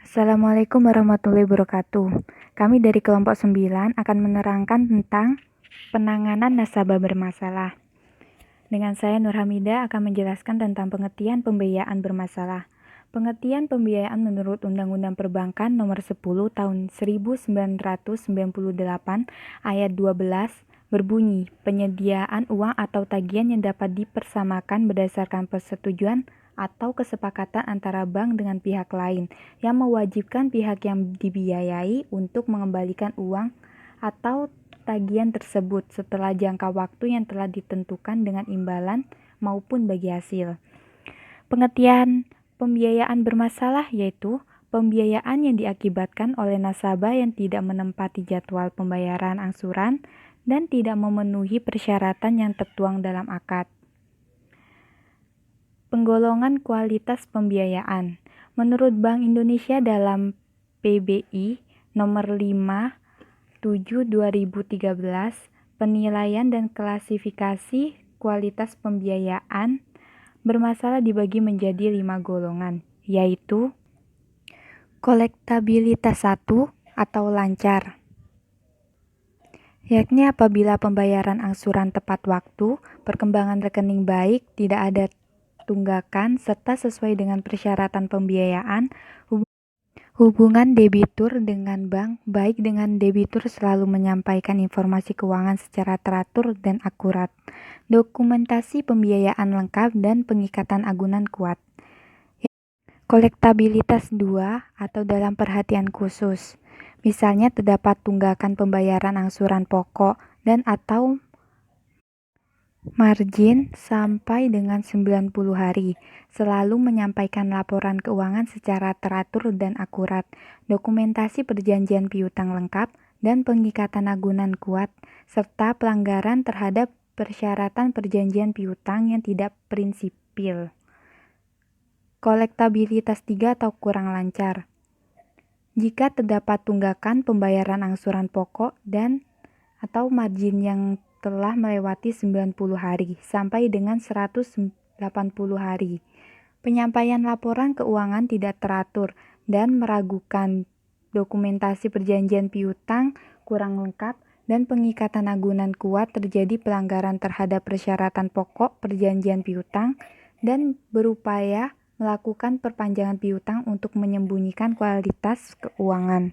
Assalamualaikum warahmatullahi wabarakatuh. Kami dari kelompok 9 akan menerangkan tentang penanganan nasabah bermasalah. Dengan saya Nur Hamida akan menjelaskan tentang pengertian pembiayaan bermasalah. Pengertian pembiayaan menurut Undang-Undang Perbankan Nomor 10 Tahun 1998 Ayat 12 berbunyi, penyediaan uang atau tagihan yang dapat dipersamakan berdasarkan persetujuan atau kesepakatan antara bank dengan pihak lain yang mewajibkan pihak yang dibiayai untuk mengembalikan uang atau tagihan tersebut setelah jangka waktu yang telah ditentukan dengan imbalan maupun bagi hasil. Pengertian pembiayaan bermasalah yaitu pembiayaan yang diakibatkan oleh nasabah yang tidak menempati jadwal pembayaran angsuran dan tidak memenuhi persyaratan yang tertuang dalam akad. Penggolongan kualitas pembiayaan. Menurut Bank Indonesia dalam PBI nomor 5/7/2013, penilaian dan klasifikasi kualitas pembiayaan bermasalah dibagi menjadi 5 golongan, yaitu kolektabilitas 1 atau lancar, yakni apabila pembayaran angsuran tepat waktu, perkembangan rekening baik, tidak ada tunggakan, serta sesuai dengan persyaratan pembiayaan, hubungan debitur dengan bank, baik dengan debitur selalu menyampaikan informasi keuangan secara teratur dan akurat, dokumentasi pembiayaan lengkap, dan pengikatan agunan kuat. Kolektabilitas 2 atau dalam perhatian khusus, misalnya terdapat tunggakan pembayaran angsuran pokok dan atau margin sampai dengan 90 hari, selalu menyampaikan laporan keuangan secara teratur dan akurat, dokumentasi perjanjian piutang lengkap, dan pengikatan agunan kuat, serta pelanggaran terhadap persyaratan perjanjian piutang yang tidak prinsipil. Kolektabilitas 3 atau kurang lancar, jika terdapat tunggakan pembayaran angsuran pokok dan atau margin yang telah melewati 90 hari sampai dengan 180 hari. Penyampaian laporan keuangan tidak teratur dan meragukan, dokumentasi perjanjian piutang kurang lengkap, dan pengikatan agunan kuat, terjadi pelanggaran terhadap persyaratan pokok perjanjian piutang, dan berupaya melakukan perpanjangan piutang untuk menyembunyikan kualitas keuangan.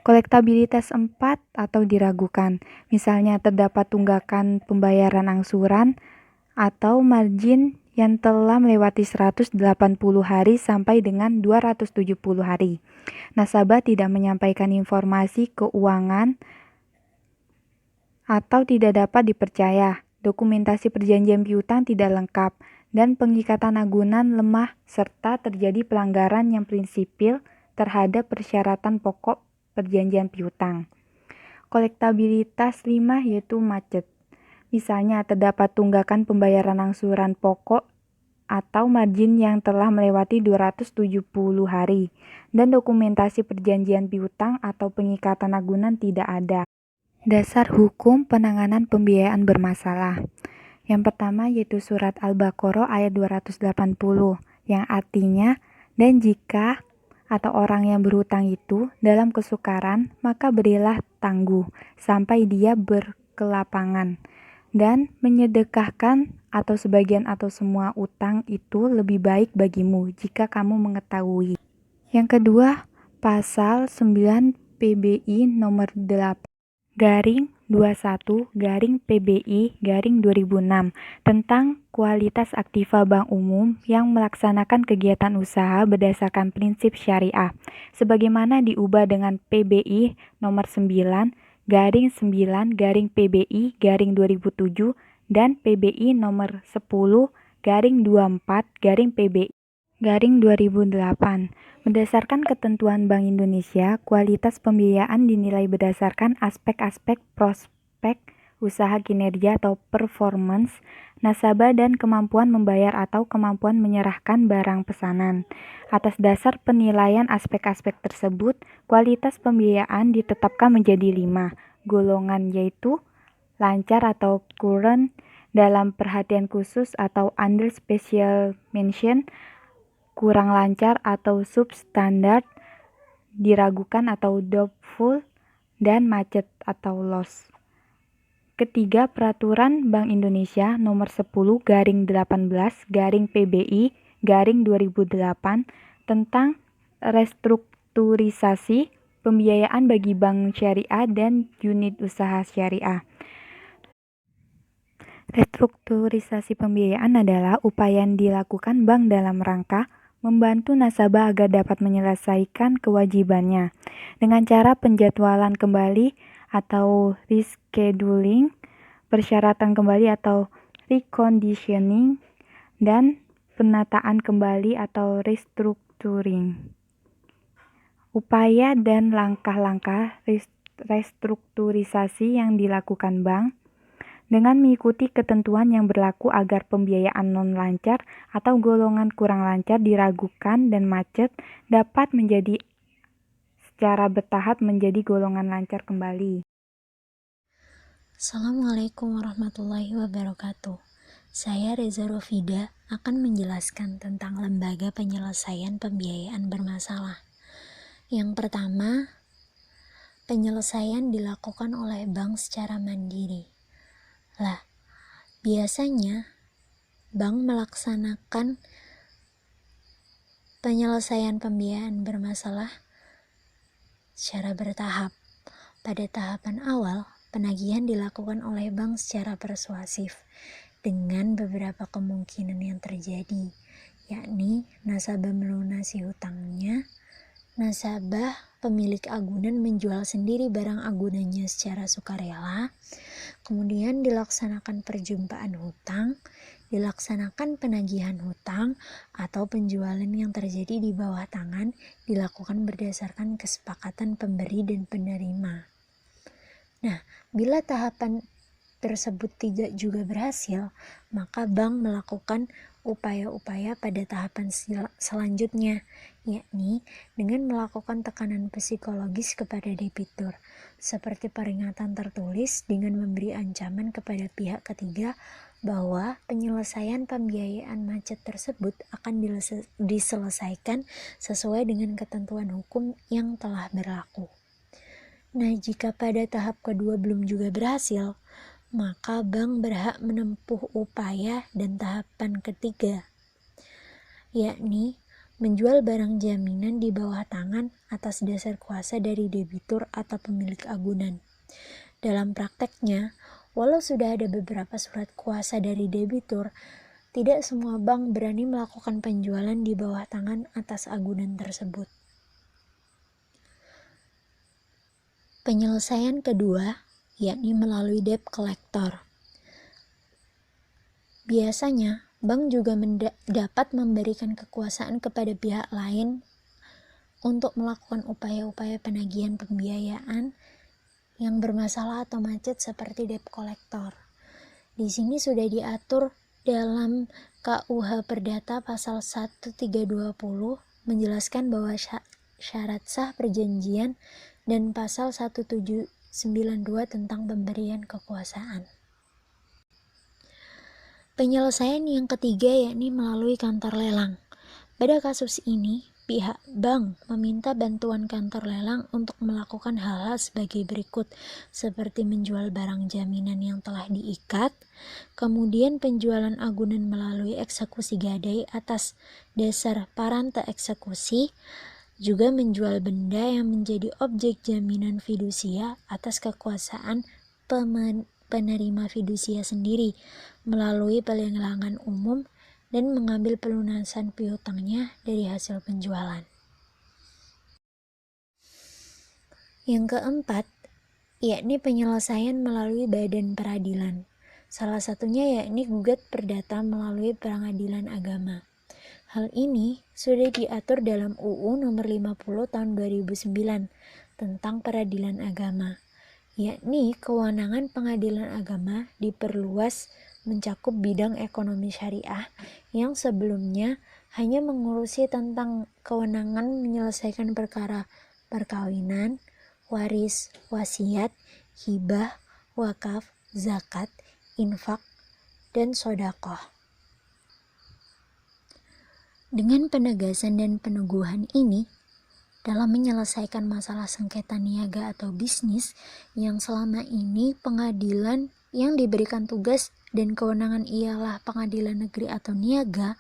Kolektabilitas 4 atau diragukan, misalnya terdapat tunggakan pembayaran angsuran atau margin yang telah melewati 180 hari sampai dengan 270 hari. Nasabah tidak menyampaikan informasi keuangan atau tidak dapat dipercaya, dokumentasi perjanjian piutang tidak lengkap, dan pengikatan agunan lemah, serta terjadi pelanggaran yang prinsipil terhadap persyaratan pokok perjanjian piutang. Kolektabilitas 5 yaitu macet. Misalnya terdapat tunggakan pembayaran angsuran pokok atau margin yang telah melewati 270 hari dan dokumentasi perjanjian piutang atau pengikatan agunan tidak ada. Dasar hukum penanganan pembiayaan bermasalah. Yang pertama yaitu surat Al-Baqarah ayat 280 yang artinya, dan jika atau orang yang berhutang itu dalam kesukaran, maka berilah tangguh sampai dia berkelapangan, dan menyedekahkan atau sebagian atau semua utang itu lebih baik bagimu jika kamu mengetahui. Yang kedua, pasal 9 PBI nomor 8/21/PBI/2006 tentang kualitas aktiva bank umum yang melaksanakan kegiatan usaha berdasarkan prinsip syariah, sebagaimana diubah dengan PBI nomor 9/9/PBI/2007 dan PBI nomor 10/24/PBI/2008. Berdasarkan ketentuan Bank Indonesia, kualitas pembiayaan dinilai berdasarkan aspek-aspek prospek usaha, kinerja atau performance nasabah, dan kemampuan membayar atau kemampuan menyerahkan barang pesanan. Atas dasar penilaian aspek-aspek tersebut, kualitas pembiayaan ditetapkan menjadi 5 golongan, yaitu lancar atau current, dalam perhatian khusus atau under special mention, kurang lancar atau substandard, diragukan atau doubtful, dan macet atau loss. Ketiga, Peraturan Bank Indonesia Nomor 10/18/PBI/2008 tentang restrukturisasi pembiayaan bagi bank syariah dan unit usaha syariah. Restrukturisasi pembiayaan adalah upaya yang dilakukan bank dalam rangka membantu nasabah agar dapat menyelesaikan kewajibannya dengan cara penjadwalan kembali atau rescheduling, persyaratan kembali atau reconditioning, dan penataan kembali atau restructuring. Upaya dan langkah-langkah restrukturisasi yang dilakukan bank dengan mengikuti ketentuan yang berlaku agar pembiayaan non-lancar atau golongan kurang lancar, diragukan, dan macet dapat menjadi secara bertahap menjadi golongan lancar kembali. Assalamualaikum warahmatullahi wabarakatuh. Saya Reza Rofida akan menjelaskan tentang lembaga penyelesaian pembiayaan bermasalah. Yang pertama, penyelesaian dilakukan oleh bank secara mandiri. Biasanya bank melaksanakan penyelesaian pembiayaan bermasalah secara bertahap. Pada tahapan awal, penagihan dilakukan oleh bank secara persuasif dengan beberapa kemungkinan yang terjadi, yakni nasabah melunasi hutangnya, nasabah pemilik agunan menjual sendiri barang agunannya secara sukarela, kemudian dilaksanakan perjumpaan hutang, dilaksanakan penagihan hutang, atau penjualan yang terjadi di bawah tangan dilakukan berdasarkan kesepakatan pemberi dan penerima. Nah, bila tahapan tersebut tidak juga berhasil, maka bank melakukan upaya-upaya pada tahapan selanjutnya, yakni dengan melakukan tekanan psikologis kepada debitur, seperti peringatan tertulis dengan memberi ancaman kepada pihak ketiga bahwa penyelesaian pembiayaan macet tersebut akan diselesaikan sesuai dengan ketentuan hukum yang telah berlaku. Nah, jika pada tahap kedua belum juga berhasil, maka bank berhak menempuh upaya dan tahapan ketiga, yakni menjual barang jaminan di bawah tangan atas dasar kuasa dari debitur atau pemilik agunan. Dalam prakteknya, walau sudah ada beberapa surat kuasa dari debitur, tidak semua bank berani melakukan penjualan di bawah tangan atas agunan tersebut. Penyelesaian kedua, yakni melalui debt collector. Biasanya, bank juga dapat memberikan kekuasaan kepada pihak lain untuk melakukan upaya-upaya penagihan pembiayaan yang bermasalah atau macet seperti debt collector. Di sini sudah diatur dalam KUH Perdata pasal 1320 menjelaskan bahwa syarat sah perjanjian dan pasal 1792 tentang pemberian kekuasaan. Penyelesaian yang ketiga yakni melalui kantor lelang. Pada kasus ini, pihak bank meminta bantuan kantor lelang untuk melakukan hal-hal sebagai berikut, seperti menjual barang jaminan yang telah diikat, kemudian penjualan agunan melalui eksekusi gadai atas dasar parante eksekusi, juga menjual benda yang menjadi objek jaminan fidusia atas kekuasaan penerima fidusia sendiri melalui pelelangan umum dan mengambil pelunasan piutangnya dari hasil penjualan. Yang keempat, yakni penyelesaian melalui badan peradilan. Salah satunya yakni gugat perdata melalui pengadilan agama. Hal ini sudah diatur dalam UU Nomor 50 Tahun 2009 tentang peradilan agama, yakni kewenangan pengadilan agama diperluas mencakup bidang ekonomi syariah yang sebelumnya hanya mengurusi tentang kewenangan menyelesaikan perkara perkawinan, waris, wasiat, hibah, wakaf, zakat, infak, dan sedekah. Dengan penegasan dan peneguhan ini, dalam menyelesaikan masalah sengketa niaga atau bisnis yang selama ini pengadilan yang diberikan tugas dan kewenangan ialah pengadilan negeri atau niaga,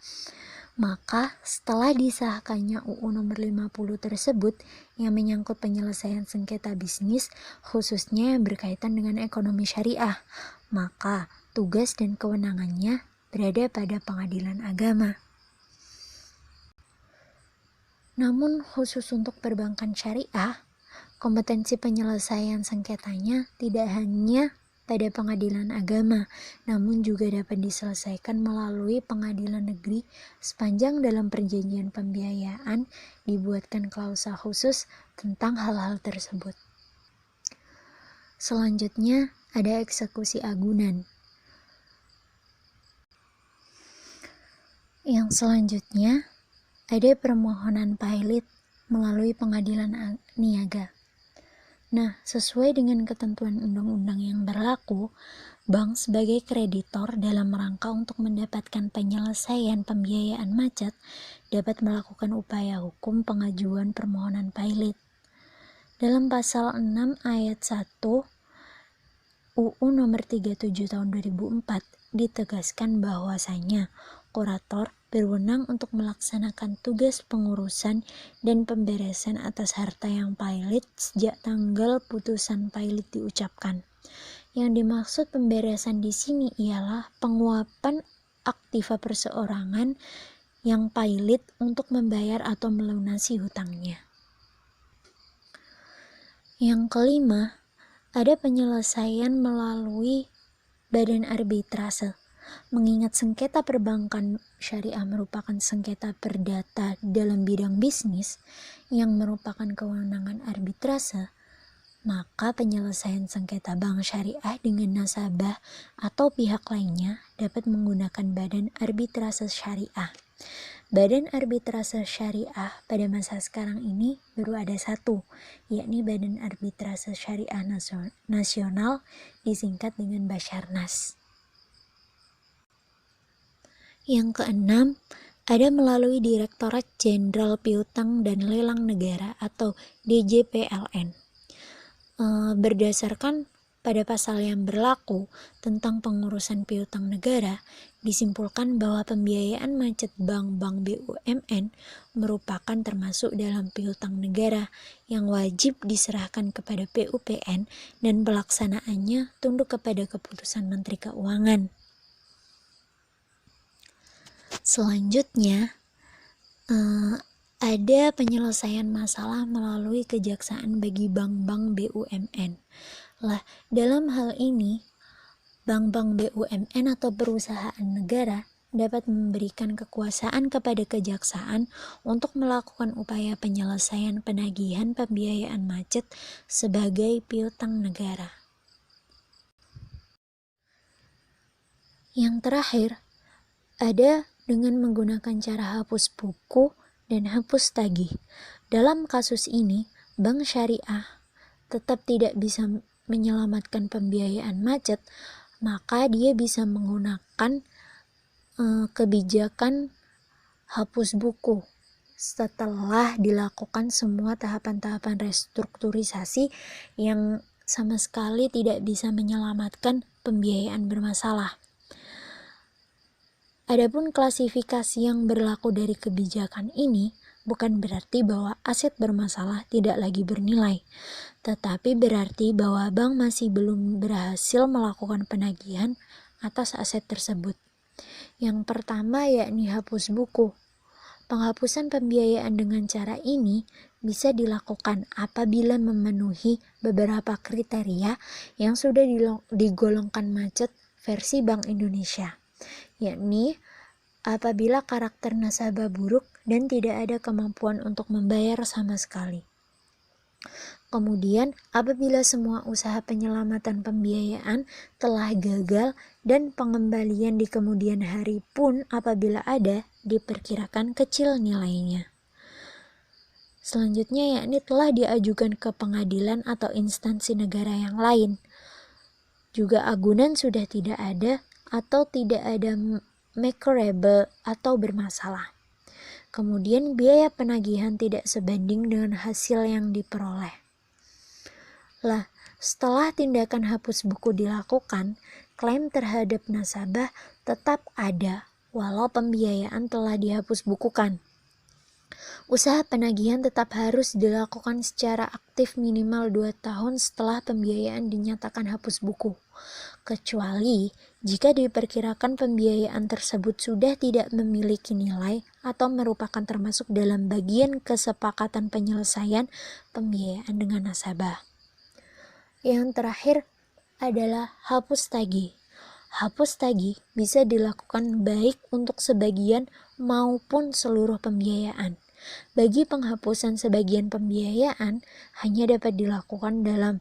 maka setelah disahkannya UU nomor 50 tersebut yang menyangkut penyelesaian sengketa bisnis khususnya yang berkaitan dengan ekonomi syariah, maka tugas dan kewenangannya berada pada pengadilan agama. Namun khusus untuk perbankan syariah, kompetensi penyelesaian sengketanya tidak hanya pada pengadilan agama, namun juga dapat diselesaikan melalui pengadilan negeri sepanjang dalam perjanjian pembiayaan dibuatkan klausa khusus tentang hal-hal tersebut. Selanjutnya ada eksekusi agunan. Yang selanjutnya ada permohonan pilot melalui pengadilan niaga. Nah, sesuai dengan ketentuan undang-undang yang berlaku, bank sebagai kreditor dalam rangka untuk mendapatkan penyelesaian pembiayaan macet dapat melakukan upaya hukum pengajuan permohonan pilot. Dalam pasal 6 ayat 1 UU nomor 37 tahun 2004 ditegaskan bahwasanya kurator berwenang untuk melaksanakan tugas pengurusan dan pemberesan atas harta yang pilot sejak tanggal putusan pilot diucapkan. Yang dimaksud pemberesan di sini ialah penguapan aktiva perseorangan yang pilot untuk membayar atau melunasi hutangnya. Yang kelima, ada penyelesaian melalui badan arbitrase. Mengingat sengketa perbankan syariah merupakan sengketa perdata dalam bidang bisnis yang merupakan kewenangan arbitrase, maka penyelesaian sengketa bank syariah dengan nasabah atau pihak lainnya dapat menggunakan badan arbitrase syariah. Badan arbitrase syariah pada masa sekarang ini baru ada satu, yakni Badan Arbitrase Syariah Nasional, disingkat dengan Basarnas. Yang keenam, ada melalui Direktorat Jenderal Piutang dan Lelang Negara atau DJPLN. Berdasarkan pada pasal yang berlaku tentang pengurusan piutang negara, disimpulkan bahwa pembiayaan macet bank-bank BUMN merupakan termasuk dalam piutang negara yang wajib diserahkan kepada PUPN dan pelaksanaannya tunduk kepada keputusan Menteri Keuangan. Selanjutnya, ada penyelesaian masalah melalui kejaksaan bagi bank-bank BUMN. Lah, dalam hal ini, bank-bank BUMN atau perusahaan negara dapat memberikan kekuasaan kepada kejaksaan untuk melakukan upaya penyelesaian penagihan pembiayaan macet sebagai piutang negara. Yang terakhir, ada dengan menggunakan cara hapus buku dan hapus tagih. Dalam kasus ini, bank syariah tetap tidak bisa menyelamatkan pembiayaan macet, maka dia bisa menggunakan kebijakan hapus buku setelah dilakukan semua tahapan-tahapan restrukturisasi yang sama sekali tidak bisa menyelamatkan pembiayaan bermasalah. Adapun klasifikasi yang berlaku dari kebijakan ini bukan berarti bahwa aset bermasalah tidak lagi bernilai, tetapi berarti bahwa bank masih belum berhasil melakukan penagihan atas aset tersebut. Yang pertama yakni hapus buku. Penghapusan pembiayaan dengan cara ini bisa dilakukan apabila memenuhi beberapa kriteria yang sudah digolongkan macet versi Bank Indonesia, yakni apabila karakter nasabah buruk dan tidak ada kemampuan untuk membayar sama sekali. Kemudian, apabila semua usaha penyelamatan pembiayaan telah gagal dan pengembalian di kemudian hari pun apabila ada, diperkirakan kecil nilainya. Selanjutnya yakni telah diajukan ke pengadilan atau instansi negara yang lain. Juga agunan sudah tidak ada atau tidak ada makerable atau bermasalah. Kemudian biaya penagihan tidak sebanding dengan hasil yang diperoleh. Lah, setelah tindakan hapus buku dilakukan, klaim terhadap nasabah tetap ada walau pembiayaan telah dihapus bukukan. Usaha penagihan tetap harus dilakukan secara aktif minimal 2 tahun setelah pembiayaan dinyatakan hapus buku, kecuali jika diperkirakan pembiayaan tersebut sudah tidak memiliki nilai atau merupakan termasuk dalam bagian kesepakatan penyelesaian pembiayaan dengan nasabah. Yang terakhir adalah hapus tagih. Hapus tagih bisa dilakukan baik untuk sebagian maupun seluruh pembiayaan. Bagi penghapusan sebagian pembiayaan hanya dapat dilakukan dalam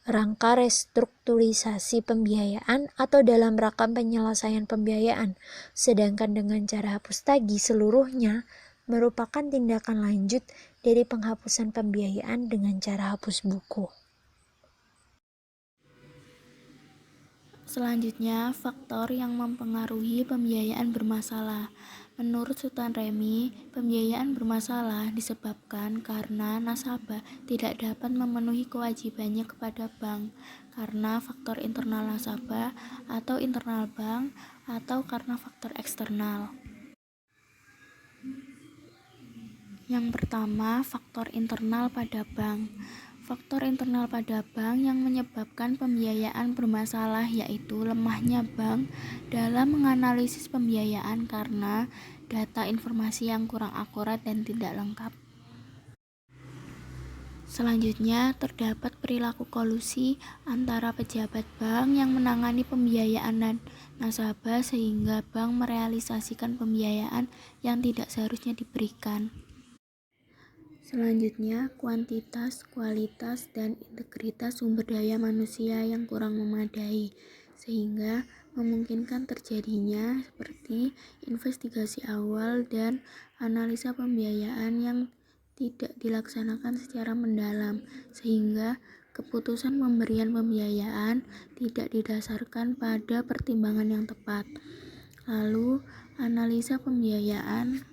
rangka restrukturisasi pembiayaan atau dalam rangka penyelesaian pembiayaan. Sedangkan dengan cara hapus tagih seluruhnya merupakan tindakan lanjut dari penghapusan pembiayaan dengan cara hapus buku. Selanjutnya, faktor yang mempengaruhi pembiayaan bermasalah. Menurut Sultan Remi, pembiayaan bermasalah disebabkan karena nasabah tidak dapat memenuhi kewajibannya kepada bank, karena faktor internal nasabah atau internal bank, atau karena faktor eksternal. Yang pertama, faktor internal pada bank. Faktor internal pada bank yang menyebabkan pembiayaan bermasalah yaitu lemahnya bank dalam menganalisis pembiayaan karena data informasi yang kurang akurat dan tidak lengkap. Selanjutnya, terdapat perilaku kolusi antara pejabat bank yang menangani pembiayaan dan nasabah sehingga bank merealisasikan pembiayaan yang tidak seharusnya diberikan. Selanjutnya, kuantitas, kualitas, dan integritas sumber daya manusia yang kurang memadai, sehingga memungkinkan terjadinya seperti investigasi awal dan analisa pembiayaan yang tidak dilaksanakan secara mendalam, sehingga keputusan pemberian pembiayaan tidak didasarkan pada pertimbangan yang tepat. Lalu, analisa pembiayaan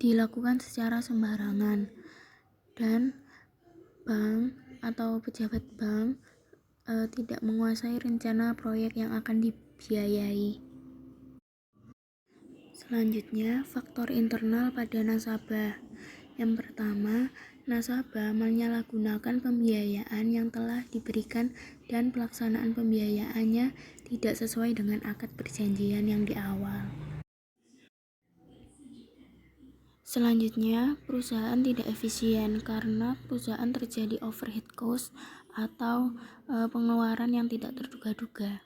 dilakukan secara sembarangan dan bank atau pejabat bank tidak menguasai rencana proyek yang akan dibiayai. Selanjutnya, faktor internal pada nasabah. Yang pertama, nasabah menyalahgunakan pembiayaan yang telah diberikan dan pelaksanaan pembiayaannya tidak sesuai dengan akad perjanjian yang di awal. Selanjutnya, perusahaan tidak efisien karena perusahaan terjadi overhead cost atau pengeluaran yang tidak terduga-duga.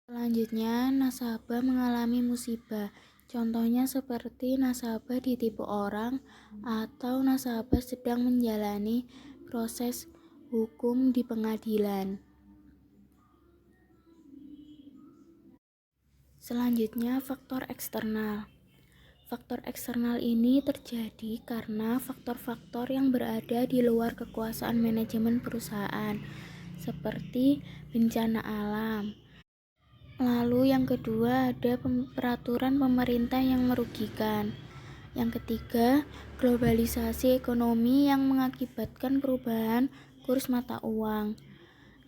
Selanjutnya, nasabah mengalami musibah. Contohnya seperti nasabah ditipu orang atau nasabah sedang menjalani proses hukum di pengadilan. Selanjutnya, faktor eksternal. Faktor eksternal ini terjadi karena faktor-faktor yang berada di luar kekuasaan manajemen perusahaan, seperti bencana alam. Lalu yang kedua ada peraturan pemerintah yang merugikan. Yang ketiga, globalisasi ekonomi yang mengakibatkan perubahan kurs mata uang.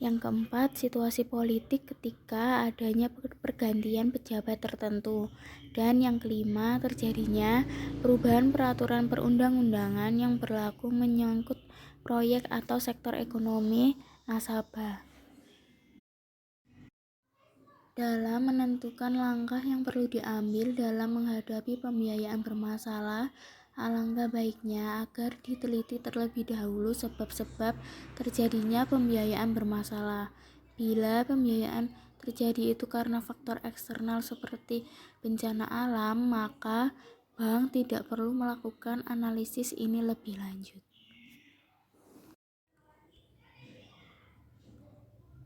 Yang keempat, situasi politik ketika adanya pergantian pejabat tertentu. Dan yang kelima, terjadinya perubahan peraturan perundang-undangan yang berlaku menyangkut proyek atau sektor ekonomi nasabah. Dalam menentukan langkah yang perlu diambil dalam menghadapi pembiayaan bermasalah, alangkah baiknya agar diteliti terlebih dahulu sebab-sebab terjadinya pembiayaan bermasalah. Bila pembiayaan terjadi itu karena faktor eksternal seperti bencana alam, maka bank tidak perlu melakukan analisis ini lebih lanjut.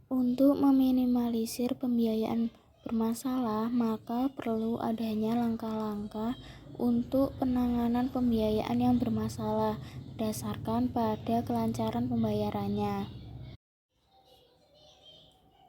Untuk meminimalisir pembiayaan bermasalah, maka perlu adanya langkah-langkah untuk penanganan pembiayaan yang bermasalah berdasarkan pada kelancaran pembayarannya.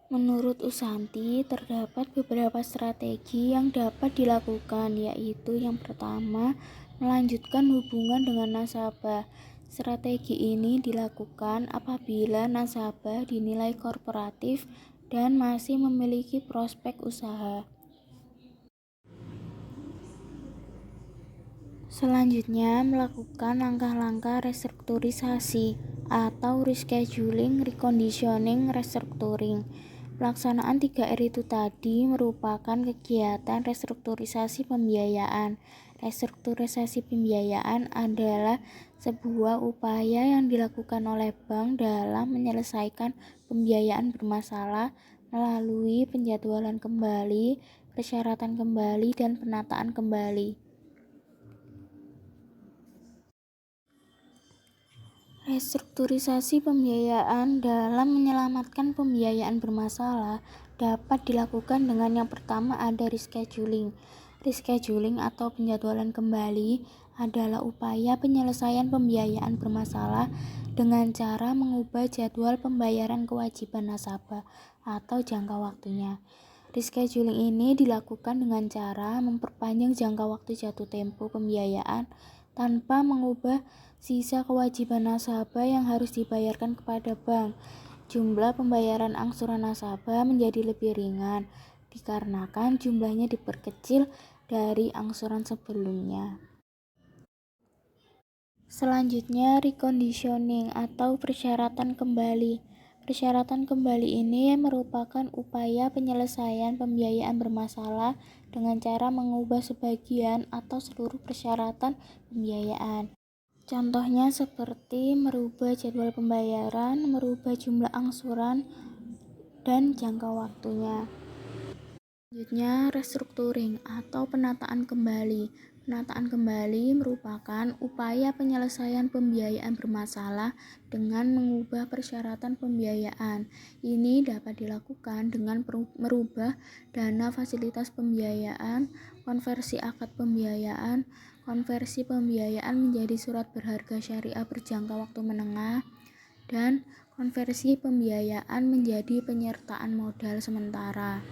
Menurut Usanti, terdapat beberapa strategi yang dapat dilakukan, yaitu yang pertama, melanjutkan hubungan dengan nasabah. Strategi ini dilakukan apabila nasabah dinilai kooperatif dan masih memiliki prospek usaha. Selanjutnya, melakukan langkah-langkah restrukturisasi atau rescheduling, reconditioning, restructuring. Pelaksanaan 3R itu tadi merupakan kegiatan restrukturisasi pembiayaan. Restrukturisasi pembiayaan adalah sebuah upaya yang dilakukan oleh bank dalam menyelesaikan pembiayaan bermasalah melalui penjadwalan kembali, persyaratan kembali, dan penataan kembali. Restrukturisasi pembiayaan dalam menyelamatkan pembiayaan bermasalah dapat dilakukan dengan yang pertama ada rescheduling. Rescheduling atau penjadwalan kembali adalah upaya penyelesaian pembiayaan bermasalah dengan cara mengubah jadwal pembayaran kewajiban nasabah atau jangka waktunya. Rescheduling ini dilakukan dengan cara memperpanjang jangka waktu jatuh tempo pembiayaan tanpa mengubah sisa kewajiban nasabah yang harus dibayarkan kepada bank. Jumlah pembayaran angsuran nasabah menjadi lebih ringan dikarenakan jumlahnya diperkecil dari angsuran sebelumnya. Selanjutnya, reconditioning atau persyaratan kembali. Persyaratan kembali ini merupakan upaya penyelesaian pembiayaan bermasalah dengan cara mengubah sebagian atau seluruh persyaratan pembiayaan. Contohnya seperti merubah jadwal pembayaran, merubah jumlah angsuran, dan jangka waktunya. Selanjutnya, restructuring atau penataan kembali. Penataan kembali merupakan upaya penyelesaian pembiayaan bermasalah dengan mengubah persyaratan pembiayaan. Ini dapat dilakukan dengan merubah dana fasilitas pembiayaan, konversi akad pembiayaan, konversi pembiayaan menjadi surat berharga syariah berjangka waktu menengah, dan konversi pembiayaan menjadi penyertaan modal sementara.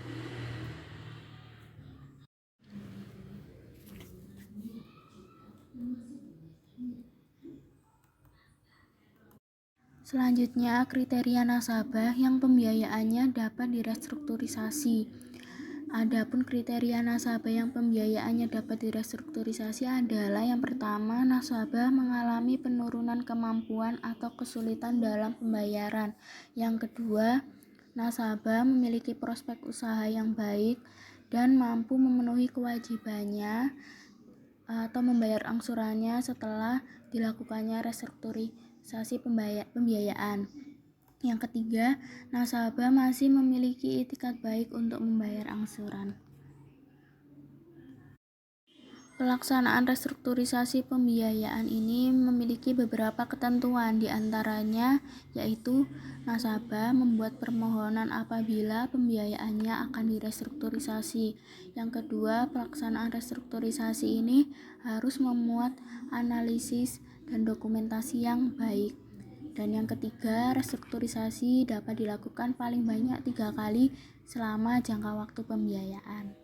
Selanjutnya, kriteria nasabah yang pembiayaannya dapat direstrukturisasi. Adapun kriteria nasabah yang pembiayaannya dapat direstrukturisasi adalah yang pertama, nasabah mengalami penurunan kemampuan atau kesulitan dalam pembayaran. Yang kedua, nasabah memiliki prospek usaha yang baik dan mampu memenuhi kewajibannya atau membayar angsurannya setelah dilakukannya restrukturisasi pembiayaan. Yang ketiga, nasabah masih memiliki itikat baik untuk membayar angsuran. Pelaksanaan restrukturisasi pembiayaan ini memiliki beberapa ketentuan, diantaranya yaitu nasabah membuat permohonan apabila pembiayaannya akan direstrukturisasi. Yang kedua, pelaksanaan restrukturisasi ini harus memuat analisis dan dokumentasi yang baik. Dan yang ketiga, restrukturisasi dapat dilakukan paling banyak 3 kali selama jangka waktu pembiayaan.